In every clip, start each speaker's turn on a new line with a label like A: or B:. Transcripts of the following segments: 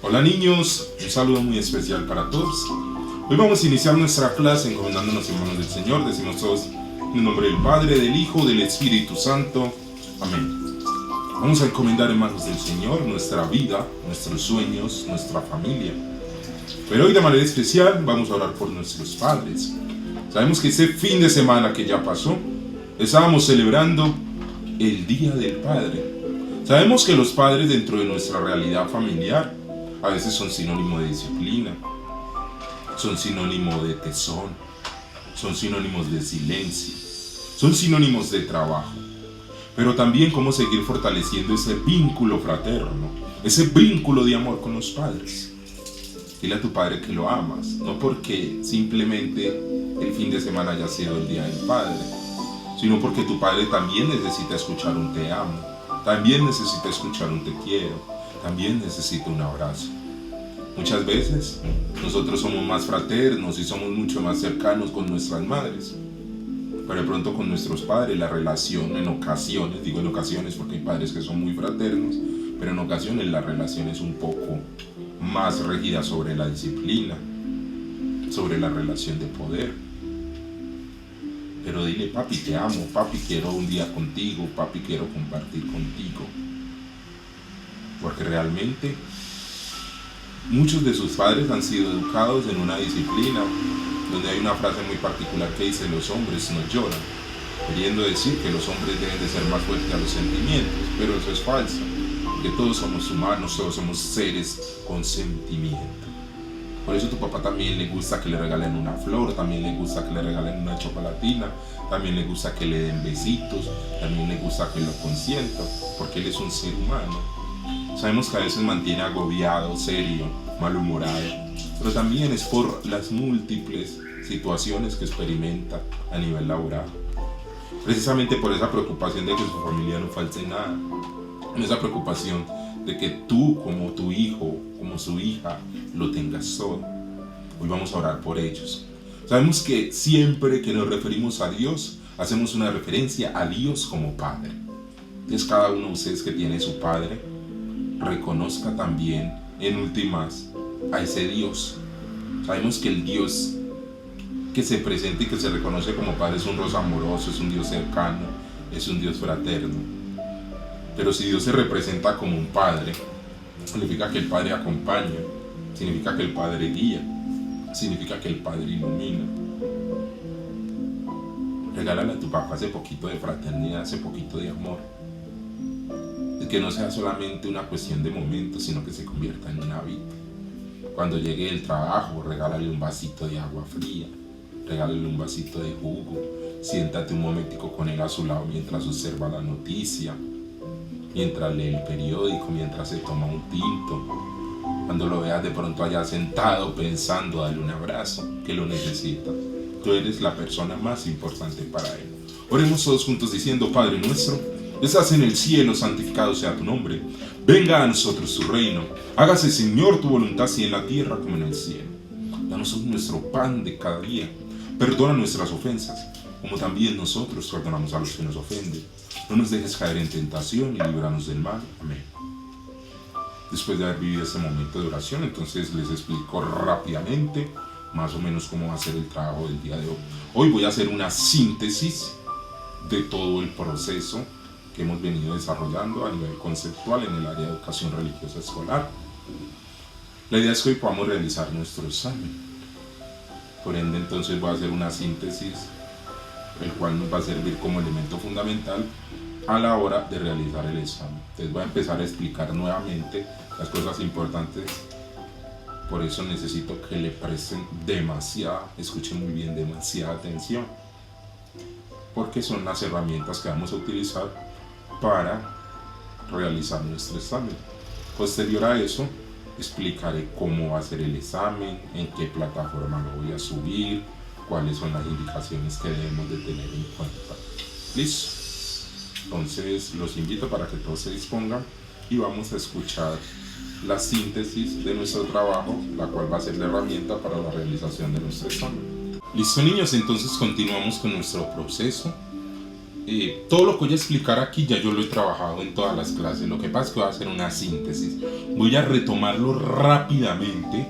A: Hola niños, un saludo muy especial para todos. Hoy vamos a iniciar nuestra clase encomendándonos en manos del Señor. Decimos todos en el nombre del Padre, del Hijo, del Espíritu Santo. Amén. Vamos a encomendar en manos del Señor nuestra vida, nuestros sueños, nuestra familia. Pero hoy de manera especial vamos a orar por nuestros padres. Sabemos que este fin de semana que ya pasó, estábamos celebrando el Día del Padre. Sabemos que los padres dentro de nuestra realidad familiar a veces son sinónimo de disciplina, son sinónimo de tesón, son sinónimos de silencio, son sinónimos de trabajo. Pero también cómo seguir fortaleciendo ese vínculo fraterno, ese vínculo de amor con los padres. Dile a tu padre que lo amas, no porque simplemente el fin de semana haya sido el Día del Padre, sino porque tu padre también necesita escuchar un te amo, también necesita escuchar un te quiero, también necesita un abrazo. Muchas veces nosotros somos más fraternos y somos mucho más cercanos con nuestras madres, pero de pronto con nuestros padres la relación en ocasiones, digo en ocasiones porque hay padres que son muy fraternos, pero en ocasiones la relación es un poco más rígida sobre la disciplina, sobre la relación de poder. Pero dile: papi te amo, papi quiero un día contigo, papi quiero compartir contigo. Porque realmente muchos de sus padres han sido educados en una disciplina donde hay una frase muy particular que dice: los hombres no lloran, queriendo decir que los hombres deben de ser más fuertes a los sentimientos, pero eso es falso, que todos somos humanos, todos somos seres con sentimiento. Por eso a tu papá también le gusta que le regalen una flor, también le gusta que le regalen una chocolatina, también le gusta que le den besitos, también le gusta que lo consientan, porque él es un ser humano. Sabemos que a veces mantiene agobiado, serio, malhumorado, pero también es por las múltiples situaciones que experimenta a nivel laboral. Precisamente por esa preocupación de que su familia no falte nada, esa preocupación de que tú, como tu hijo, como su hija, lo tengas todo. Hoy vamos a orar por ellos. Sabemos que siempre que nos referimos a Dios, hacemos una referencia a Dios como Padre. Entonces cada uno de ustedes que tiene su Padre, reconozca también en últimas a ese Dios. Sabemos que el Dios que se presenta y que se reconoce como Padre es un Dios amoroso, es un Dios cercano, es un Dios fraterno. Pero si Dios se representa como un Padre, significa que el Padre acompaña, significa que el Padre guía, significa que el Padre ilumina. Regálale a tu papá ese poquito de fraternidad, ese poquito de amor. De que no sea solamente una cuestión de momentos, sino que se convierta en un hábito. Cuando llegue del trabajo, regálale un vasito de agua fría, regálale un vasito de jugo, siéntate un momentico con él a su lado mientras observa la noticia, mientras lee el periódico, mientras se toma un tinto. Cuando lo veas de pronto allá sentado pensando, dale un abrazo, que lo necesita. Tú eres la persona más importante para él. Oremos todos juntos diciendo: Padre nuestro, que estás en el cielo, santificado sea tu nombre. Venga a nosotros tu reino. Hágase, Señor, tu voluntad, así en la tierra como en el cielo. Danos hoy nuestro pan de cada día. Perdona nuestras ofensas, como también nosotros perdonamos a los que nos ofenden. No nos dejes caer en tentación y líbranos del mal. Amén. Después de haber vivido este momento de oración, entonces les explico rápidamente más o menos cómo va a ser el trabajo del día de hoy. Hoy voy a hacer una síntesis de todo el proceso que hemos venido desarrollando a nivel conceptual en el área de educación religiosa escolar. La idea es que hoy podamos realizar nuestro examen. Por ende, entonces voy a hacer una síntesis, el cual nos va a servir como elemento fundamental a la hora de realizar el examen. Entonces voy a empezar a explicar nuevamente las cosas importantes. Por eso necesito que le presten demasiada, escuchen muy bien, demasiada atención, porque son las herramientas que vamos a utilizar para realizar nuestro examen. Posterior a eso, explicaré cómo va a ser el examen, en qué plataforma lo voy a subir, cuáles son las indicaciones que debemos de tener en cuenta. ¿Listo? Entonces los invito para que todos se dispongan y vamos a escuchar la síntesis de nuestro trabajo, la cual va a ser la herramienta para la realización de nuestro examen. Listo niños, entonces continuamos con nuestro proceso. todo lo que voy a explicar aquí ya yo lo he trabajado en todas las clases. Lo que pasa es que voy a hacer una síntesis. Voy a retomarlo rápidamente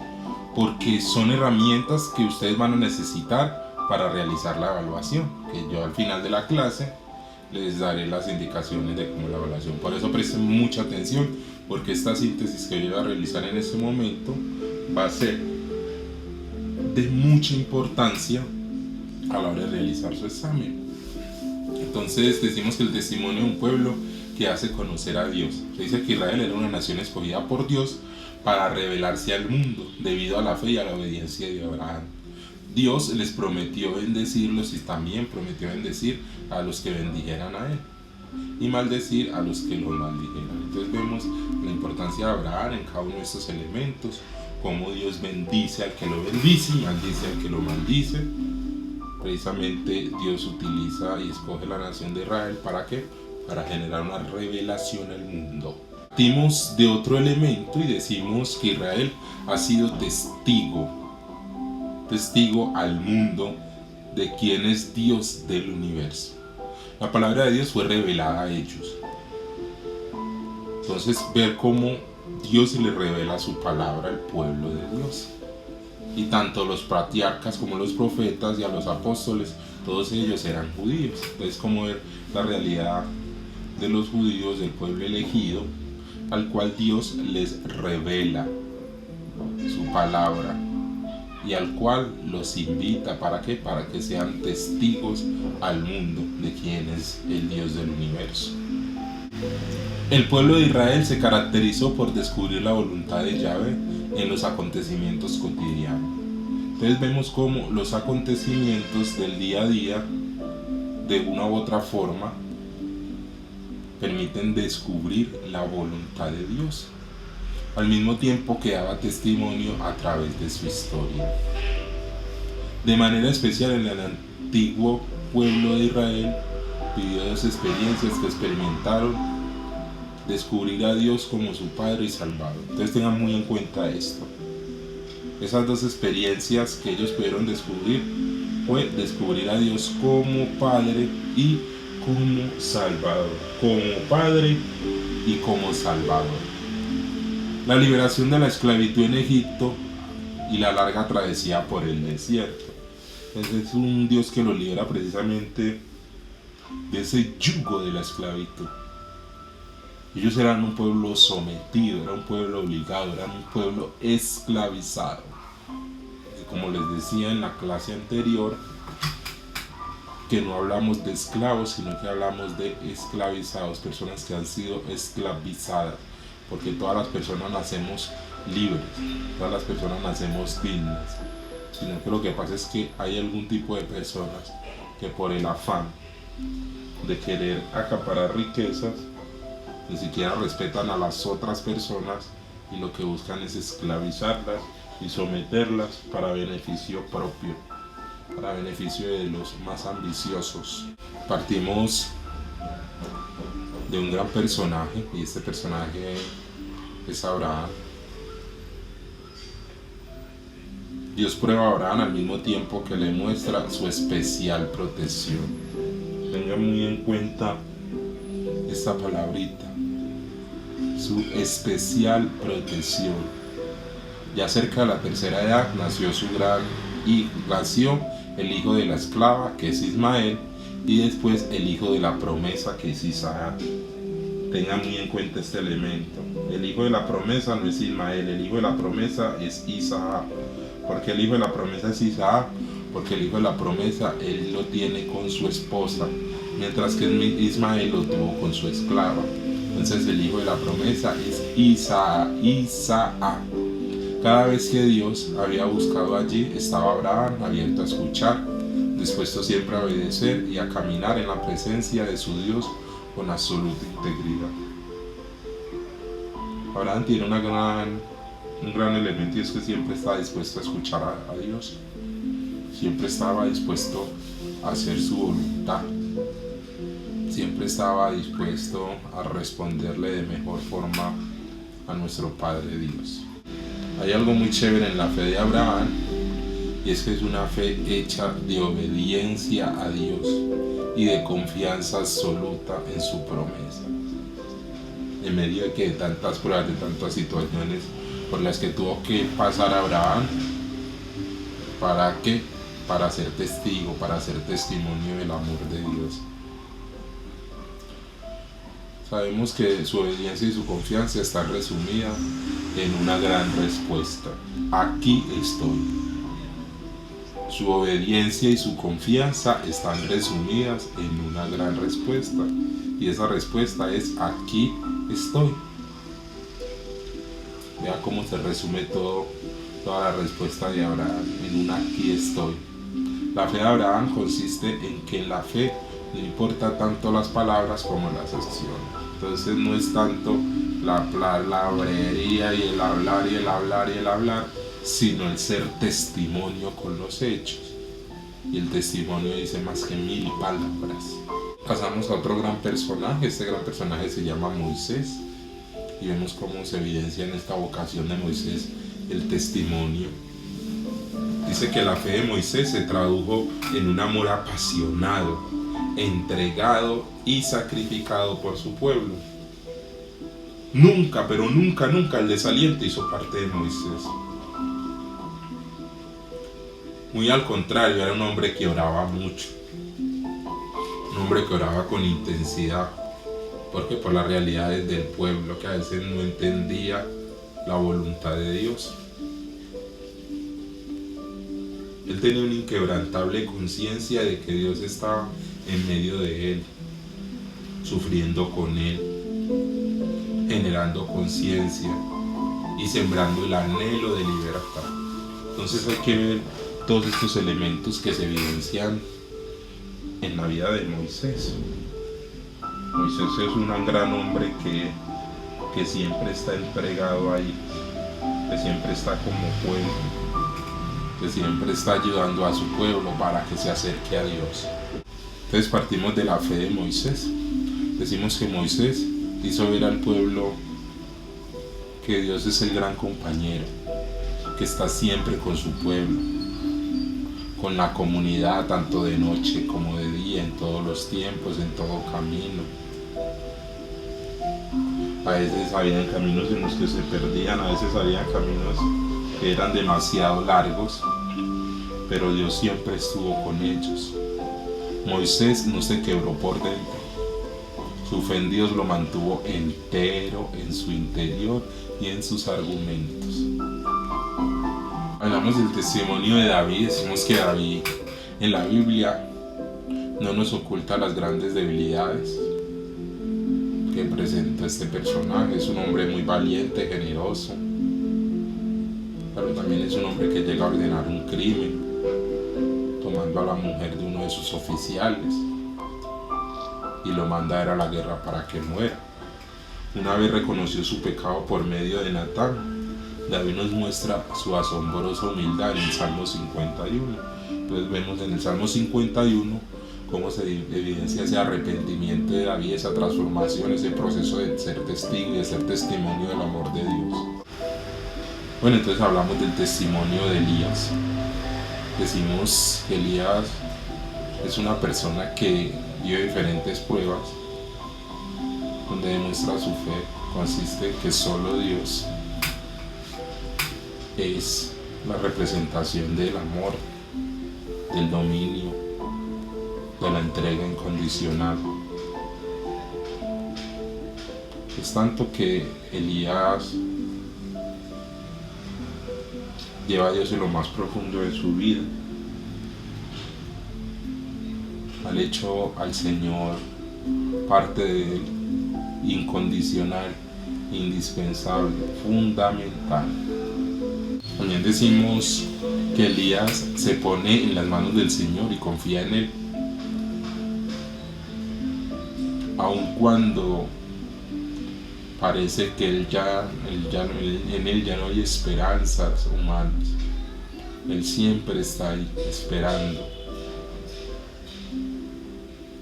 A: porque son herramientas que ustedes van a necesitar para realizar la evaluación, que yo al final de la clase les daré las indicaciones de cómo la evaluación. Por eso presten mucha atención, porque esta síntesis que yo voy a realizar en este momento va a ser de mucha importancia a la hora de realizar su examen. Entonces decimos que el testimonio de un pueblo que hace conocer a Dios. Se dice que Israel era una nación escogida por Dios para revelarse al mundo debido a la fe y a la obediencia de Abraham. Dios les prometió bendecirlos y también prometió bendecir a los que bendijeran a él y maldecir a los que lo maldijeran. Entonces vemos la importancia de Abraham en cada uno de estos elementos, cómo Dios bendice al que lo bendice y maldice al que lo maldice. Precisamente Dios utiliza y escoge la nación de Israel ¿para qué? Para generar una revelación al mundo. Partimos de otro elemento y decimos que Israel ha sido testigo al mundo de quién es Dios del universo. La palabra de Dios fue revelada a ellos. Entonces ver cómo Dios le revela su palabra al pueblo de Dios. Y tanto los patriarcas como los profetas y a los apóstoles, todos ellos eran judíos. Entonces como ver la realidad de los judíos, del pueblo elegido, al cual Dios les revela su palabra y al cual los invita, ¿para qué? Para que sean testigos al mundo de quién es el Dios del universo. El pueblo de Israel se caracterizó por descubrir la voluntad de Yahvé en los acontecimientos cotidianos. Entonces vemos cómo los acontecimientos del día a día, de una u otra forma, permiten descubrir la voluntad de Dios, al mismo tiempo que daba testimonio a través de su historia. De manera especial en el antiguo pueblo de Israel vivió dos experiencias que experimentaron descubrir a Dios como su Padre y Salvador. Entonces tengan muy en cuenta esto. Esas dos experiencias que ellos pudieron descubrir fue descubrir a Dios como Padre y como Salvador. Como Padre y como Salvador. La liberación de la esclavitud en Egipto y la larga travesía por el desierto. Ese es un Dios que lo libera precisamente de ese yugo de la esclavitud. Ellos eran un pueblo sometido, era un pueblo obligado, eran un pueblo esclavizado. Como les decía en la clase anterior, que no hablamos de esclavos, sino que hablamos de esclavizados, personas que han sido esclavizadas, porque todas las personas nacemos libres, todas las personas nacemos dignas, sino que lo que pasa es que hay algún tipo de personas que por el afán de querer acaparar riquezas, ni siquiera respetan a las otras personas y lo que buscan es esclavizarlas y someterlas para beneficio propio, para beneficio de los más ambiciosos. Partimos de un gran personaje y este personaje es Abraham. Dios prueba a Abraham al mismo tiempo que le muestra su especial protección. Tengan muy en cuenta esta palabrita, su especial protección. Ya cerca de la tercera edad nació el hijo de la esclava, que es Ismael, y después el hijo de la promesa, que es Isaac. Tengan muy en cuenta este elemento. El hijo de la promesa no es Ismael, el hijo de la promesa es Isaac. ¿Por qué el hijo de la promesa es Isaac? Porque el hijo de la promesa él lo tiene con su esposa, mientras que Ismael lo tuvo con su esclava. Entonces el hijo de la promesa es Isaac. Cada vez que Dios había buscado allí, estaba Abraham abierto a escuchar, dispuesto siempre a obedecer y a caminar en la presencia de su Dios con absoluta integridad. Abraham tiene un gran elemento, y es que siempre estaba dispuesto a escuchar a Dios. Siempre estaba dispuesto a hacer su voluntad. Siempre estaba dispuesto a responderle de mejor forma a nuestro Padre Dios. Hay algo muy chévere en la fe de Abraham, y es que es una fe hecha de obediencia a Dios y de confianza absoluta en su promesa. En medio de tantas pruebas, de tantas situaciones por las que tuvo que pasar Abraham, ¿para qué? Para ser testigo, para ser testimonio del amor de Dios. Sabemos que su obediencia y su confianza están resumidas en una gran respuesta: aquí estoy. Su obediencia y su confianza están resumidas en una gran respuesta, y esa respuesta es: aquí estoy. Vea cómo se resume toda la respuesta de Abraham en un aquí estoy. La fe de Abraham consiste en que en la fe no importa tanto las palabras como las acciones. Entonces no es tanto la palabrería y el hablar y el hablar y el hablar, sino el ser testimonio con los hechos. Y el testimonio dice más que 1000 palabras. Pasamos a otro gran personaje. Este gran personaje se llama Moisés, y vemos cómo se evidencia en esta vocación de Moisés el testimonio. Dice que la fe de Moisés se tradujo en un amor apasionado, entregado y sacrificado por su pueblo. Nunca, pero nunca, nunca el desaliento hizo parte de Moisés. Muy al contrario, era un hombre que oraba mucho, un hombre que oraba con intensidad, porque por las realidades del pueblo, que a veces no entendía la voluntad de Dios. Él tenía una inquebrantable conciencia de que Dios estaba en medio de él, sufriendo con él, generando conciencia y sembrando el anhelo de libertad. Entonces hay que ver todos estos elementos que se evidencian en la vida de Moisés. Moisés es un gran hombre que siempre está entregado ahí, que siempre está como puente, que siempre está ayudando a su pueblo para que se acerque a Dios. Entonces partimos de la fe de Moisés. Decimos que Moisés hizo ver al pueblo que Dios es el gran compañero, que está siempre con su pueblo, con la comunidad, tanto de noche como de día, en todos los tiempos, en todo camino. A veces había caminos en los que se perdían, a veces había caminos que eran demasiado largos, pero Dios siempre estuvo con ellos. Moisés no se quebró por dentro. Su fe en Dios lo mantuvo entero en su interior y en sus argumentos. Hablamos del testimonio de David. Decimos que David en la Biblia no nos oculta las grandes debilidades que presenta este personaje. Es un hombre muy valiente, generoso, pero también es un hombre que llega a ordenar un crimen, tomando a la mujer de uno de sus oficiales y lo manda a ir a la guerra para que muera. Una vez reconoció su pecado por medio de Natán. David nos muestra su asombrosa humildad en el Salmo 51. Entonces vemos en el Salmo 51 cómo se evidencia ese arrepentimiento de David, esa transformación, ese proceso de ser testigo y de ser testimonio del amor de Dios. Bueno, entonces hablamos del testimonio de Elías. Decimos que Elías es una persona que vive diferentes pruebas, donde demuestra su fe. Consiste en que solo Dios es la representación del amor, del dominio, de la entrega incondicional. Es tanto que Elías lleva a Dios en lo más profundo de su vida. Al hecho al Señor parte de él, incondicional, indispensable, fundamental. También decimos que Elías se pone en las manos del Señor y confía en él, aun cuando parece que en él ya no hay esperanzas humanas. Él siempre está ahí esperando,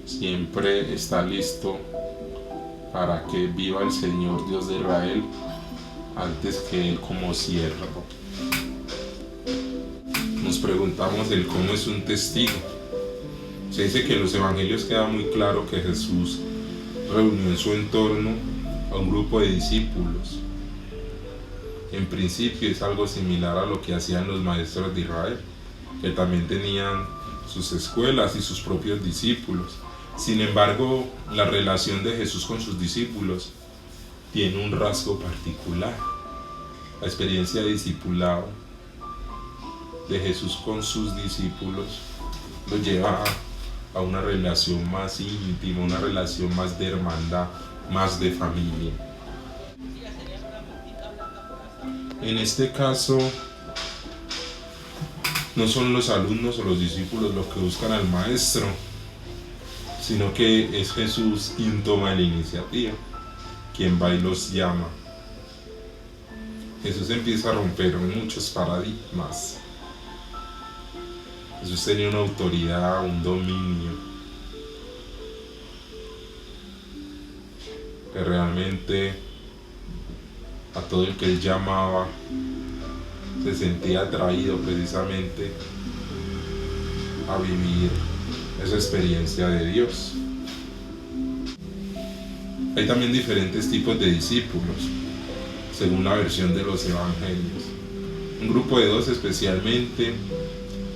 A: siempre está listo para que viva el Señor Dios de Israel antes que él como siervo. nos preguntamos el cómo es un testigo. Se dice que en los evangelios queda muy claro que Jesús reunió en su entorno a un grupo de discípulos. En principio es algo similar a lo que hacían los maestros de Israel, que también tenían sus escuelas y sus propios discípulos. Sin embargo, la relación de Jesús con sus discípulos tiene un rasgo particular. La experiencia de discipulado de Jesús con sus discípulos lo lleva a una relación más íntima, una relación más de hermandad, más de familia. En este caso, no son los alumnos o los discípulos los que buscan al maestro, sino que es Jesús quien toma la iniciativa, quien va y los llama. Jesús empieza a romper muchos paradigmas. Jesús tenía una autoridad, un dominio, que realmente a todo el que él llamaba se sentía atraído precisamente a vivir esa experiencia de Dios. Hay también diferentes tipos de discípulos, según la versión de los evangelios. Un grupo de 2 especialmente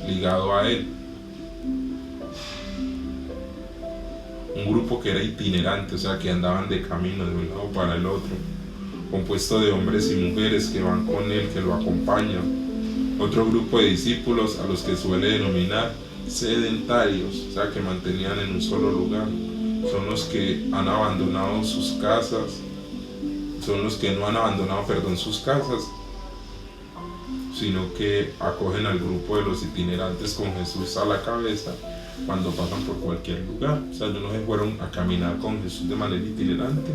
A: ligado a él. Un grupo que era itinerante, o sea, que andaban de camino de un lado para el otro, compuesto de hombres y mujeres que van con él, que lo acompañan. Otro grupo de discípulos a los que suele denominar sedentarios, o sea, que mantenían en un solo lugar. Son los que han abandonado sus casas, son los que no han abandonado, sus casas, sino que acogen al grupo de los itinerantes con Jesús a la cabeza cuando pasan por cualquier lugar. O sea, ellos no se fueron a caminar con Jesús de manera itinerante,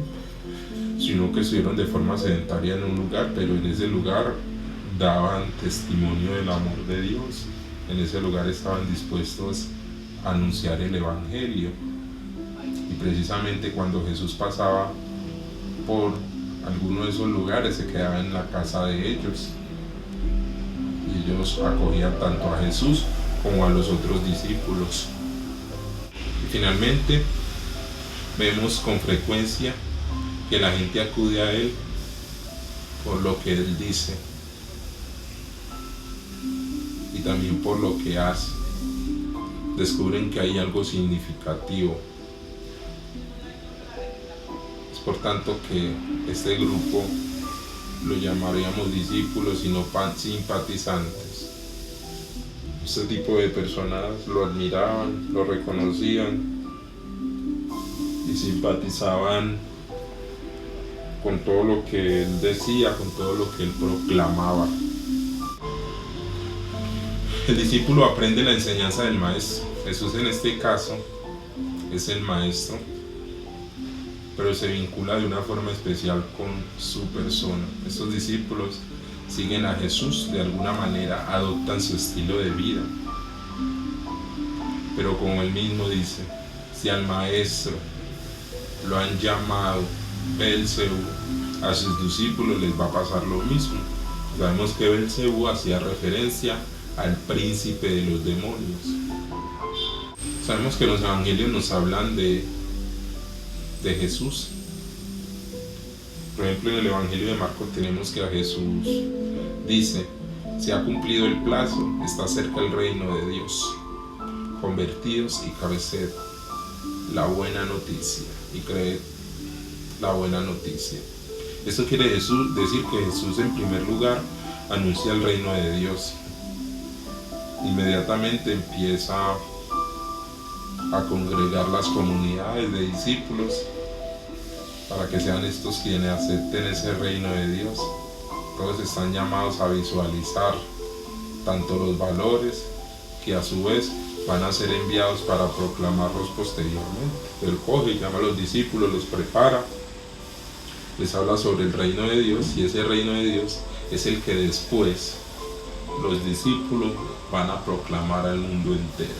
A: sino que estuvieron de forma sedentaria en un lugar, pero en ese lugar daban testimonio del amor de Dios. En ese lugar estaban dispuestos a anunciar el evangelio. Y precisamente cuando Jesús pasaba por alguno de esos lugares, se quedaba en la casa de ellos. Y ellos acogían tanto a Jesús como a los otros discípulos. Y finalmente vemos con frecuencia que la gente acude a él por lo que él dice y también por lo que hace. Descubren que hay algo significativo. Es por tanto que este grupo lo llamaríamos discípulos y no simpatizantes. Este tipo de personas lo admiraban, lo reconocían y simpatizaban con todo lo que él decía, con todo lo que él proclamaba. El discípulo aprende la enseñanza del maestro. Jesús en este caso es el maestro, pero se vincula de una forma especial con su persona. Estos discípulos siguen a Jesús, de alguna manera adoptan su estilo de vida. Pero como él mismo dice, si al maestro lo han llamado Belcebú, a sus discípulos les va a pasar lo mismo. Sabemos que Belcebú hacía referencia al príncipe de los demonios. Sabemos que los evangelios nos hablan de Jesús. Por ejemplo, en el evangelio de Marcos tenemos que a Jesús dice: se ha cumplido el plazo, está cerca el reino de Dios. Convertidos y cabeced la buena noticia y creed la buena noticia. Esto quiere decir que Jesús en primer lugar anuncia el reino de Dios. Inmediatamente empieza a congregar las comunidades de discípulos para que sean estos quienes acepten ese reino de Dios. Todos están llamados a visualizar tanto los valores que a su vez van a ser enviados para proclamarlos posteriormente. Él coge, llama a los discípulos, los prepara, les habla sobre el reino de Dios, y ese reino de Dios es el que después los discípulos van a proclamar al mundo entero.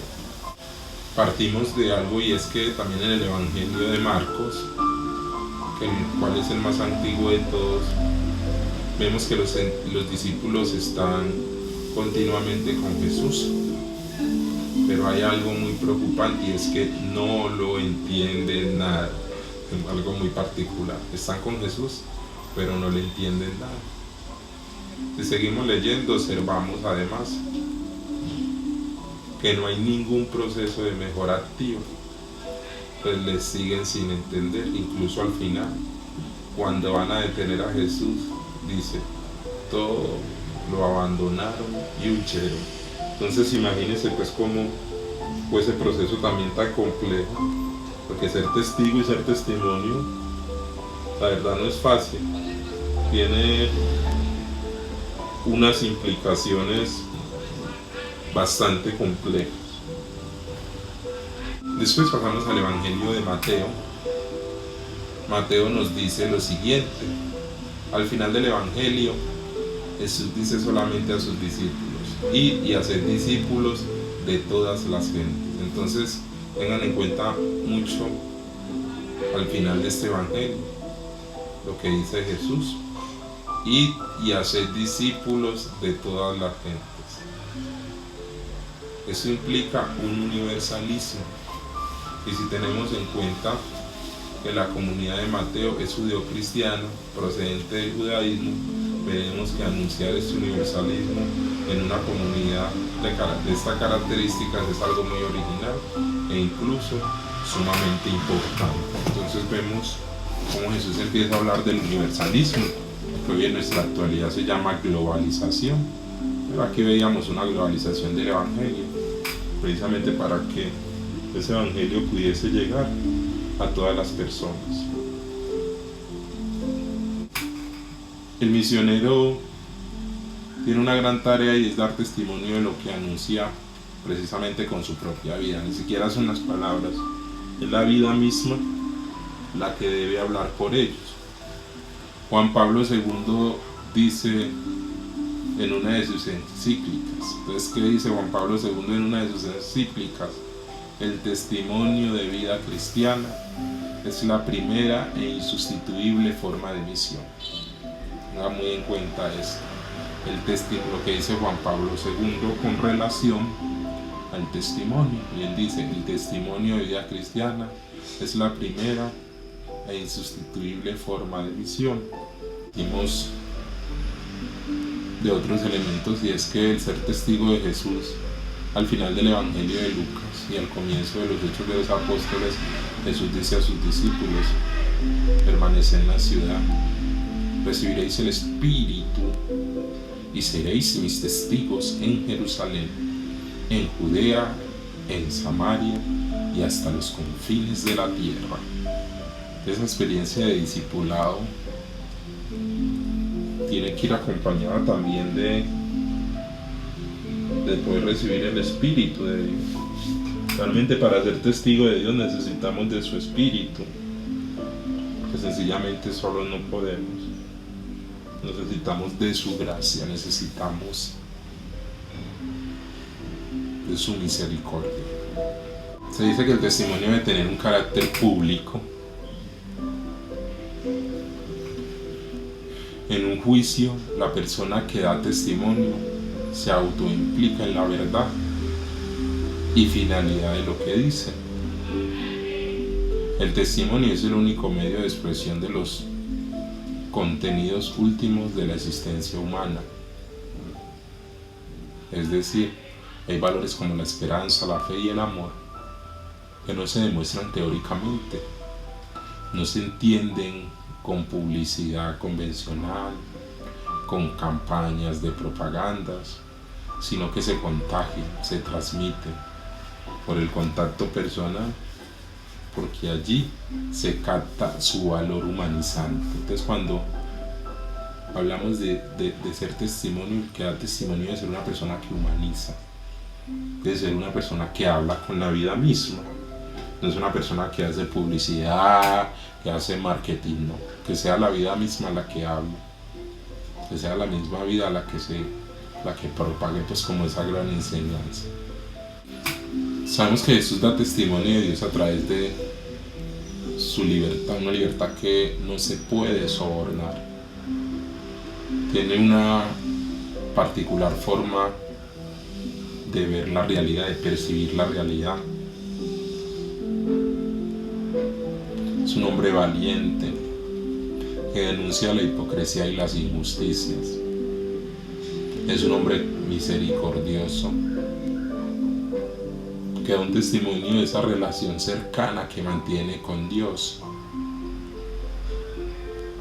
A: Partimos de algo, y es que también en el evangelio de Marcos, el cual es el más antiguo de todos, vemos que los discípulos están continuamente con Jesús, pero hay algo muy preocupante y es que no lo entienden nada. Algo muy particular, están con Jesús pero no le entienden nada. Si seguimos leyendo, observamos además que no hay ningún proceso de mejora activa, pues les siguen sin entender. Incluso al final, cuando van a detener a Jesús, dice, todo lo abandonaron y huyeron. Entonces imagínense pues cómo fue ese proceso también tan complejo, porque ser testigo y ser testimonio, la verdad no es fácil, tiene unas implicaciones bastante complejas. Después pasamos al Evangelio de Mateo. Mateo nos dice lo siguiente: al final del Evangelio, Jesús dice solamente a sus discípulos: id y haced discípulos de todas las gentes. Entonces tengan en cuenta mucho al final de este Evangelio lo que dice Jesús: id y haced discípulos de todas las gentes. Eso implica un universalismo, y si tenemos en cuenta que la comunidad de Mateo es judeocristiana procedente del judaísmo, veremos que anunciar este universalismo en una comunidad de estas características es algo muy original e incluso sumamente importante. Entonces vemos cómo Jesús empieza a hablar del universalismo, que hoy en nuestra actualidad se llama globalización. Pero aquí veíamos una globalización del Evangelio, precisamente para que ese Evangelio pudiese llegar a todas las personas. El misionero tiene una gran tarea y es dar testimonio de lo que anuncia precisamente con su propia vida. Ni siquiera son las palabras, es la vida misma la que debe hablar por ellos. Juan Pablo II dice en una de sus encíclicas, entonces, ¿qué dice Juan Pablo II en una de sus encíclicas? El testimonio de vida cristiana es la primera e insustituible forma de misión. Tenga muy en cuenta esto, lo que dice Juan Pablo II con relación al testimonio. Y él dice: el testimonio de vida cristiana es la primera e insustituible forma de misión. Vimos de otros elementos, y es que el ser testigo de Jesús, al final del Evangelio de Lucas y al comienzo de los Hechos de los Apóstoles, Jesús dice a sus discípulos: permaneced en la ciudad, recibiréis el Espíritu y seréis mis testigos en Jerusalén, en Judea, en Samaria y hasta los confines de la tierra. Esa experiencia de discipulado tiene que ir acompañada también de poder recibir el Espíritu de Dios. Realmente, para ser testigo de Dios necesitamos de su Espíritu, que sencillamente solo no podemos. Necesitamos de su gracia, necesitamos de su misericordia. Se dice que el testimonio debe tener un carácter público. En un juicio, la persona que da testimonio se autoimplica en la verdad y finalidad de lo que dice. El testimonio es el único medio de expresión de los contenidos últimos de la existencia humana. Es decir, hay valores como la esperanza, la fe y el amor que no se demuestran teóricamente, no se entienden con publicidad convencional, con campañas de propagandas, sino que se contagian, se transmiten por el contacto personal, porque allí se capta su valor humanizante. Entonces, cuando hablamos de ser testimonio, el que da testimonio de ser una persona que humaniza, de ser una persona que habla con la vida misma. No es una persona que hace publicidad, que hace marketing, no. Que sea la vida misma la que hable, que sea la misma vida la que propague pues como esa gran enseñanza. Sabemos que Jesús da testimonio de Dios a través de su libertad, una libertad que no se puede sobornar. Tiene una particular forma de ver la realidad, de percibir la realidad. Es un hombre valiente que denuncia la hipocresía y las injusticias. Es un hombre misericordioso que da un testimonio de esa relación cercana que mantiene con Dios.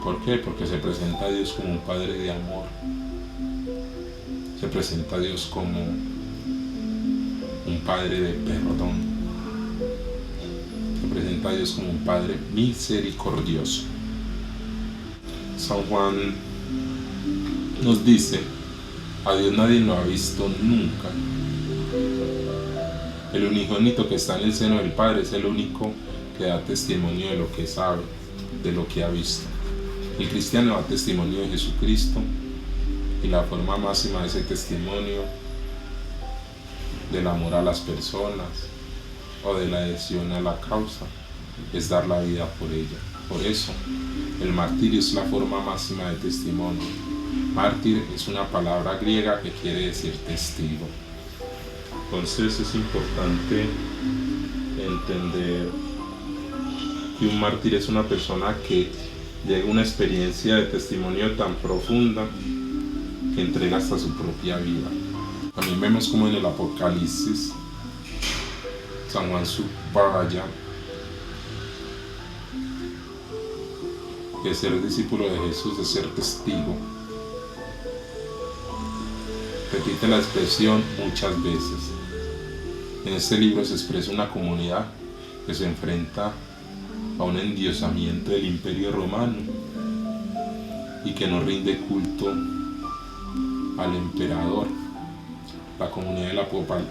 A: ¿Por qué? Porque se presenta a Dios como un Padre de amor. Se presenta a Dios como un Padre de perdón. Se presenta a Dios como un Padre misericordioso. San Juan nos dice: a Dios nadie lo ha visto nunca. El unigénito que está en el seno del Padre es el único que da testimonio de lo que sabe, de lo que ha visto. El cristiano da testimonio de Jesucristo, y la forma máxima de ese testimonio, del amor a las personas o de la adhesión a la causa, es dar la vida por ella. Por eso, el martirio es la forma máxima de testimonio. Mártir es una palabra griega que quiere decir testigo. Entonces es importante entender que un mártir es una persona que llega a una experiencia de testimonio tan profunda que entrega hasta su propia vida. También vemos como en el Apocalipsis San Juan subraya que ser discípulo de Jesús es ser testigo. Repite la expresión muchas veces. En este libro se expresa una comunidad que se enfrenta a un endiosamiento del Imperio Romano y que no rinde culto al emperador. La comunidad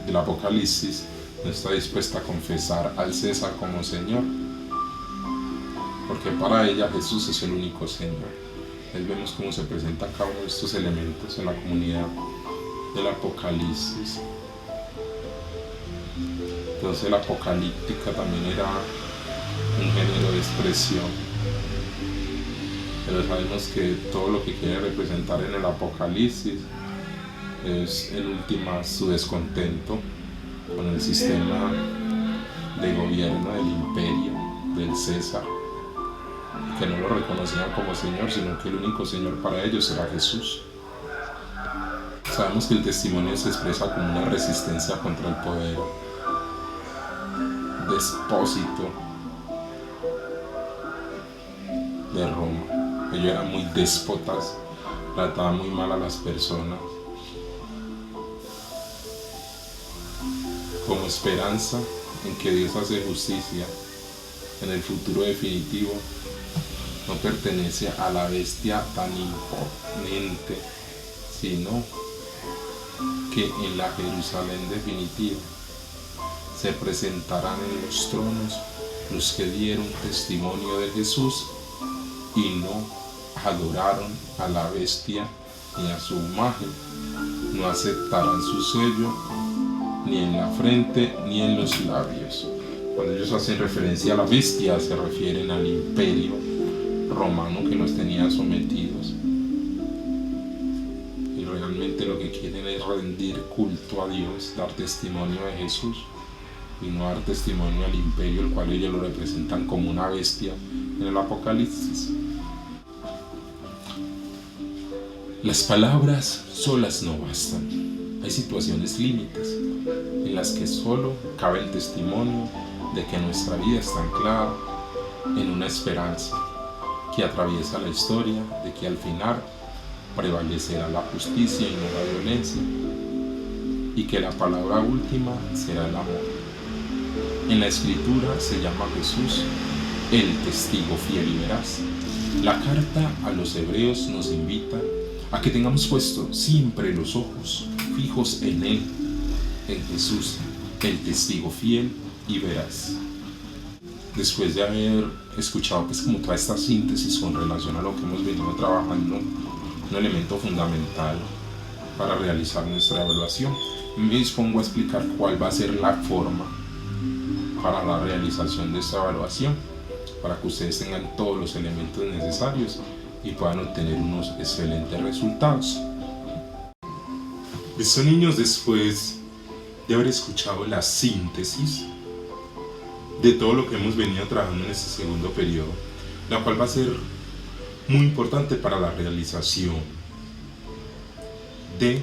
A: del Apocalipsis no está dispuesta a confesar al César como Señor, porque para ella Jesús es el único Señor. Ahí vemos cómo se presentan cada uno de estos elementos en la comunidad del Apocalipsis. Entonces la apocalíptica también era un género de expresión, pero sabemos que todo lo que quiere representar en el Apocalipsis es en última su descontento con el sistema de gobierno del imperio, del César, que no lo reconocían como Señor, sino que el único Señor para ellos era Jesús. Sabemos que el testimonio se expresa como una resistencia contra el poder despósito de Roma. Ellos eran muy déspotas, trataban muy mal a las personas. Como esperanza en que Dios hace justicia en el futuro definitivo, no pertenece a la bestia tan imponente, sino que en la Jerusalén definitiva se presentarán en los tronos los que dieron testimonio de Jesús y no adoraron a la bestia ni a su imagen, no aceptarán su sello ni en la frente ni en los labios. Cuando ellos hacen referencia a la bestia, se refieren al imperio romano que los tenía sometidos. Y realmente lo que quieren es rendir culto a Dios, dar testimonio de Jesús, y no dar testimonio al imperio, el cual ellos lo representan como una bestia en el Apocalipsis. Las palabras solas no bastan. Hay situaciones límites en las que solo cabe el testimonio de que nuestra vida está anclada en una esperanza que atraviesa la historia, de que al final prevalecerá la justicia y no la violencia, y que la palabra última será el amor. En la Escritura se llama a Jesús el testigo fiel y veraz. La carta a los hebreos nos invita a que tengamos puestos siempre los ojos fijos en Él, en Jesús, el testigo fiel y veraz. Después de haber escuchado como toda esta síntesis con relación a lo que hemos venido trabajando, un elemento fundamental para realizar nuestra evaluación, me dispongo a explicar cuál va a ser la forma para la realización de esta evaluación, para que ustedes tengan todos los elementos necesarios y puedan obtener unos excelentes resultados. Listo, niños, después de haber escuchado la síntesis de todo lo que hemos venido trabajando en este segundo periodo, la cual va a ser muy importante para la realización de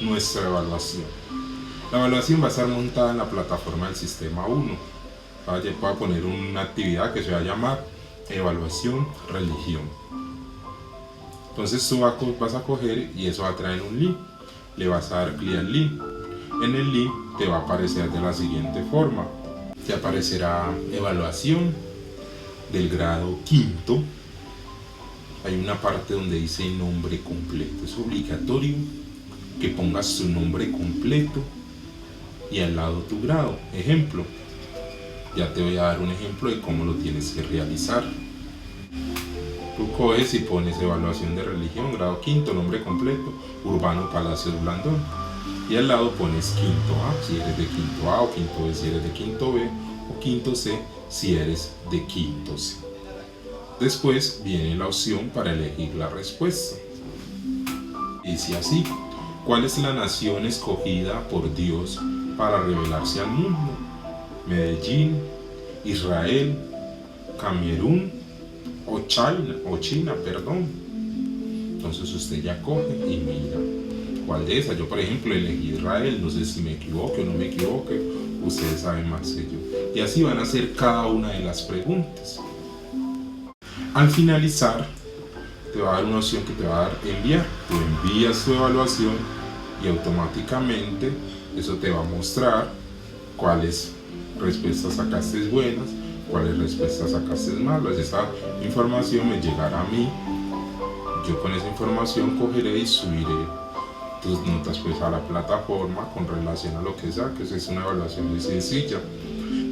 A: nuestra evaluación. La evaluación va a estar montada en la plataforma del Sistema 1. Voy a poner una actividad que se va a llamar Evaluación Religión. Entonces tú vas a coger y eso va a traer un link. Le vas a dar clic al link. En el link te va a aparecer de la siguiente forma. Te aparecerá evaluación del grado quinto. Hay una parte donde dice nombre completo. Es obligatorio que pongas tu nombre completo y al lado tu grado. Ejemplo. Ya te voy a dar un ejemplo de cómo lo tienes que realizar. Tú coges y pones evaluación de religión, grado quinto, nombre completo, Urbano Palacios Blandón. Y al lado pones quinto A si eres de quinto A, o quinto B si eres de quinto B, o quinto C si eres de quinto C. Después viene la opción para elegir la respuesta. Dice así: ¿cuál es la nación escogida por Dios para revelarse al mundo? Medellín, Israel, Camerún o China, perdón. Entonces usted ya coge y mira cuál de esas. Yo por ejemplo elegí Israel, no sé si me equivoque o no me equivoque, ustedes saben más que yo. Y así van a hacer cada una de las preguntas. Al finalizar te va a dar una opción que te va a dar enviar. Tú envías tu evaluación y automáticamente eso te va a mostrar cuáles respuestas sacaste buenas, cuáles respuestas sacaste malas. Esa información me llegará a mí. Yo con esa información cogeré y subiré tus notas pues a la plataforma con relación a lo que saques. Es una evaluación muy sencilla.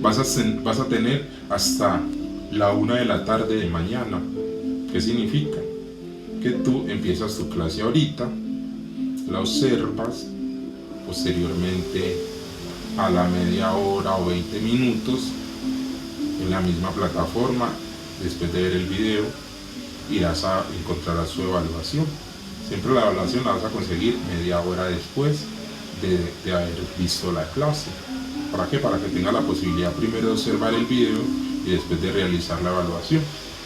A: Vas a tener hasta la 1 de la tarde de mañana. ¿Qué significa? Que tú empiezas tu clase ahorita, la observas, posteriormente a la media hora o 20 minutos en la misma plataforma, después de ver el video, encontrarás su evaluación. Siempre la evaluación la vas a conseguir media hora después de haber visto la clase. ¿Para qué? Para que tengas la posibilidad primero de observar el video y después de realizar la evaluación.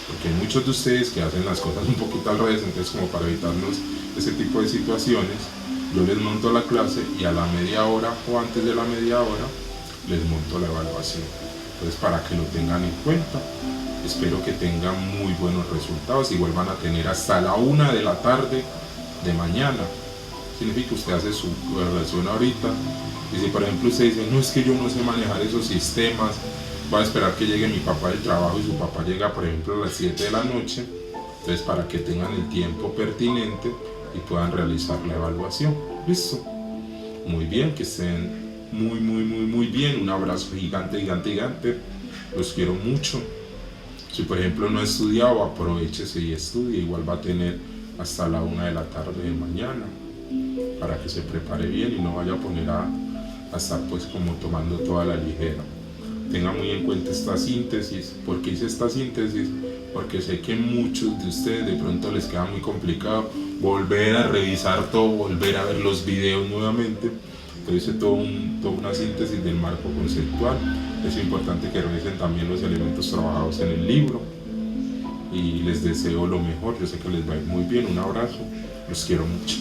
A: Porque hay muchos de ustedes que hacen las cosas un poquito al revés, entonces como para evitarnos ese tipo de situaciones, yo les monto la clase y a la media hora o antes de la media hora les monto la evaluación. Entonces para que lo tengan en cuenta, espero que tengan muy buenos resultados. Igual van a tener hasta la 1 de la tarde de mañana. Significa que usted hace su evaluación ahorita y si por ejemplo usted dice, no, es que yo no sé manejar esos sistemas, voy a esperar que llegue mi papá del trabajo y su papá llega por ejemplo a las 7 de la noche, entonces para que tengan el tiempo pertinente y puedan realizar la evaluación. ¿Listo? Muy bien, que estén muy bien. Un abrazo gigante. Los quiero mucho. Si por ejemplo no ha estudiado, aprovechese y estudie. Igual va a tener hasta la 1 de la tarde de mañana para que se prepare bien y no vaya a poner a estar pues como tomando toda la ligera. Tenga muy en cuenta esta síntesis. ¿Por qué hice esta síntesis? Porque sé que muchos de ustedes de pronto les queda muy complicado volver a revisar todo, volver a ver los videos nuevamente. Entonces hice toda una síntesis del marco conceptual. Es importante que revisen también los elementos trabajados en el libro y les deseo lo mejor. Yo sé que les va a ir muy bien. Un abrazo, los quiero mucho.